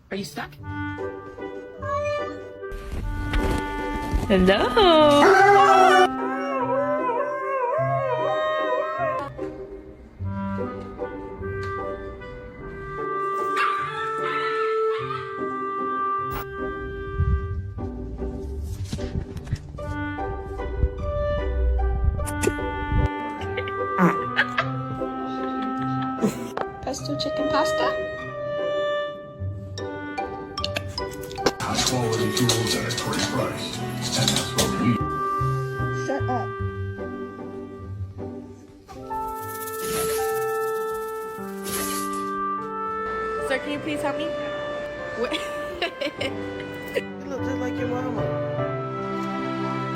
Are you stuck? Hello. Pesto chicken pasta? High quality tools at a great price. And that's what we Shut up. Sir, can you please help me? You look just like your mama.